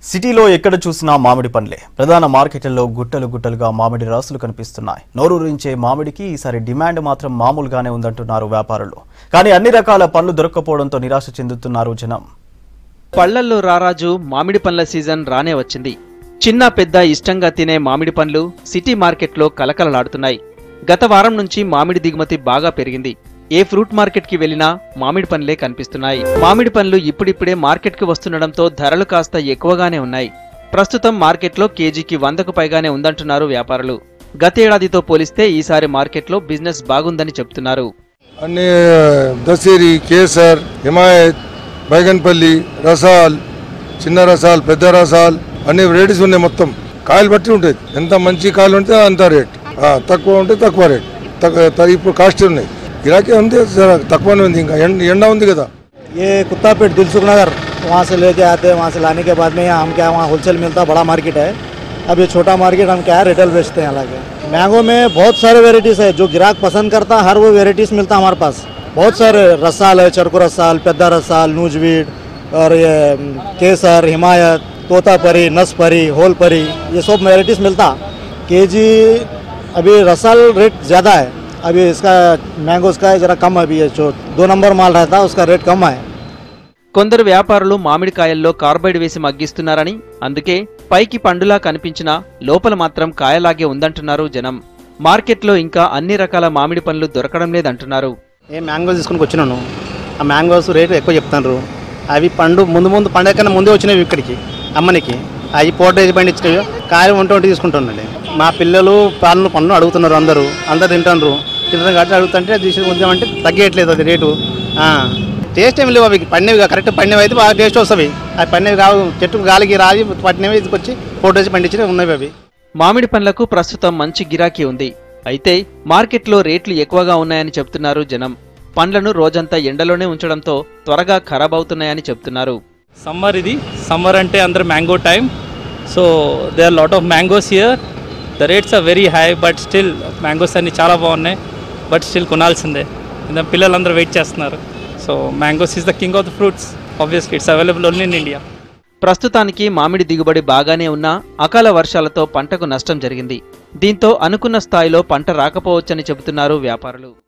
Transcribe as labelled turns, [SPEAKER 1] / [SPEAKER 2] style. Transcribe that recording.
[SPEAKER 1] సిటీలో ఎక్కడ చూసినా మామిడి పండ్లే. ప్రధాన మార్కెట్లలో గుట్టలు గుట్టలుగా మామిడి రాసులు కనిపిస్తున్నాయి. నోరూరించే మామిడికి ఈసారి డిమాండ్ మాత్రం మామూలుగానే ఉందంటున్నారు వ్యాపారులు. కానీ అన్ని రకాల పండ్లు దొరక్కపోవడంతో నిరాశ చెందుతున్నారు జనం.
[SPEAKER 2] పళ్లల్లో రారాజు మామిడి పండ్ల సీజన్ రానే వచ్చింది. చిన్న పెద్ద ఇష్టంగా తినే మామిడి పండ్లు సిటీ మార్కెట్లో కలకలలాడుతున్నాయి. గత వారం నుంచి మామిడి దిగుమతి బాగా పెరిగింది. ఏ ఫ్రూట్ మార్కెట్ కి వెళ్లినా మామిడి పండ్లే కనిపిస్తున్నాయి. మామిడి పండ్లు ఇప్పుడిప్పుడే మార్కెట్ కి వస్తుండడంతో ధరలు కాస్త ఎక్కువగానే ఉన్నాయి. ప్రస్తుతం మార్కెట్లో కేజీకి 100కు పైగానే ఉందంటున్నారు వ్యాపారులు. గతేడాదితో పోలిస్తే ఈసారి మార్కెట్లో బిజినెస్ బాగుందని చెప్తున్నారు.
[SPEAKER 3] అన్ని దశేరి, కేసర్, హిమాయత్, బైగన్పల్లి, రసాల్, చిన్న రసాల్, పెద్ద రసాల్ అన్ని వెరైటీస్ ఉన్నాయి. మొత్తం కాయలు బట్టి ఉంటుంది. ఎంత మంచి కాయలు ఉంటే అంత రేట్, తక్కువ ఉంటే తక్కువ రేట్. ఇప్పుడు కాస్ట్ ఉన్నాయి. गिराकी ఉంది తక్కువ ఉంది. ఇంకా ఎండ ఉంది కదా.
[SPEAKER 4] ये कुत्तापेट दिलसुख नगर वहाँ से लेके आते हैं. वहाँ से लाने के बाद में यहाँ हम क्या वहाँ होलसेल मिलता, बड़ा मार्केट है. अब ये छोटा मार्केट हम क्या है रिटेल बेचते हैं. हालांकि मैंगो में बहुत सारे वेराइटीज़ है. जो ग्राहक पसंद करता हर वो वेराइटीज़ मिलता हमारे पास. बहुत सारे रसाल है, चरको रसाल, पेद्दा रसाल, नूजवीड और ये केसर, हिमायत, तोतापरी, नसपरी, होलपरी, ये सब वेराइटीज़ मिलता. केजी अभी रसाल रेट ज़्यादा है. अभी इसका मैंगोस का जरा कम है. अभी ये जो 2 नंबर माल रहता है उसका रेट कम है.
[SPEAKER 2] కొందరు వ్యాపారులు మామిడికాయల్లో కార్బైడ్ వేసి మగ్గిస్తున్నారని, అందుకే పైకి పండులా కనిపించినా లోపల మాత్రం కాయలాగే ఉందంటున్నారు జనం. మార్కెట్లో ఇంకా అన్ని రకాల మామిడి పండ్లు దొరకడం లేదంటున్నారు.
[SPEAKER 4] మ్యాంగోస్ తీసుకుని వచ్చినాను. ఆ మ్యాంగోస్ రేటు ఎక్కువ చెప్తున్నారు. అవి పండు ముందు పండుగ కన్నా ముందే వచ్చినవి ఇక్కడికి అమ్మనికి. అవి పోటేజ్ పండించినవి కాయలు వంట తీసుకుంటున్నాండి. మా పిల్లలు పండ్లు అడుగుతున్నారు. అందరూ తింటున్నారు కాబట్టి అడుగుతుంటే తీసుకుందామంటే తగ్గట్లేదు అది రేటు. టేస్ట్ ఏమి లేవు. అవి పండినవి కరెక్ట్ పండినవి అయితే బాగా టేస్ట్ వస్తాయి. అవి పండినవి రావు, చెట్టుకు గాలికి రావి పట్టినవి తీసుకొచ్చి పోటేజ్ పండించినవి ఉన్నవి అవి.
[SPEAKER 2] మామిడి పండ్లకు ప్రస్తుతం మంచి గిరాకీ ఉంది. అయితే మార్కెట్లో రేట్లు ఎక్కువగా ఉన్నాయని చెప్తున్నారు జనం. పండ్లను రోజంతా ఎండలోనే ఉంచడంతో త్వరగా ఖరాబ్ అవుతున్నాయని చెప్తున్నారు.
[SPEAKER 5] సమ్మర్ అంటే అందరు mango time. So they are lot of mangoes here. The rates are very high. But still mangoes అన్ని చాలా బాగున్నాయి. బట్ స్టిల్ కొనాల్సిందే. పిల్లలందరూ వెయిట్ చేస్తున్నారు. So mangoes is the king of the fruits. Obviously it's available only in India.
[SPEAKER 2] ప్రస్తుతానికి మామిడి దిగుబడి బాగానే ఉన్నా అకాల వర్షాలతో పంటకు నష్టం జరిగింది. దీంతో అనుకున్న స్థాయిలో పంట రాకపోవచ్చని చెబుతున్నారు వ్యాపారులు.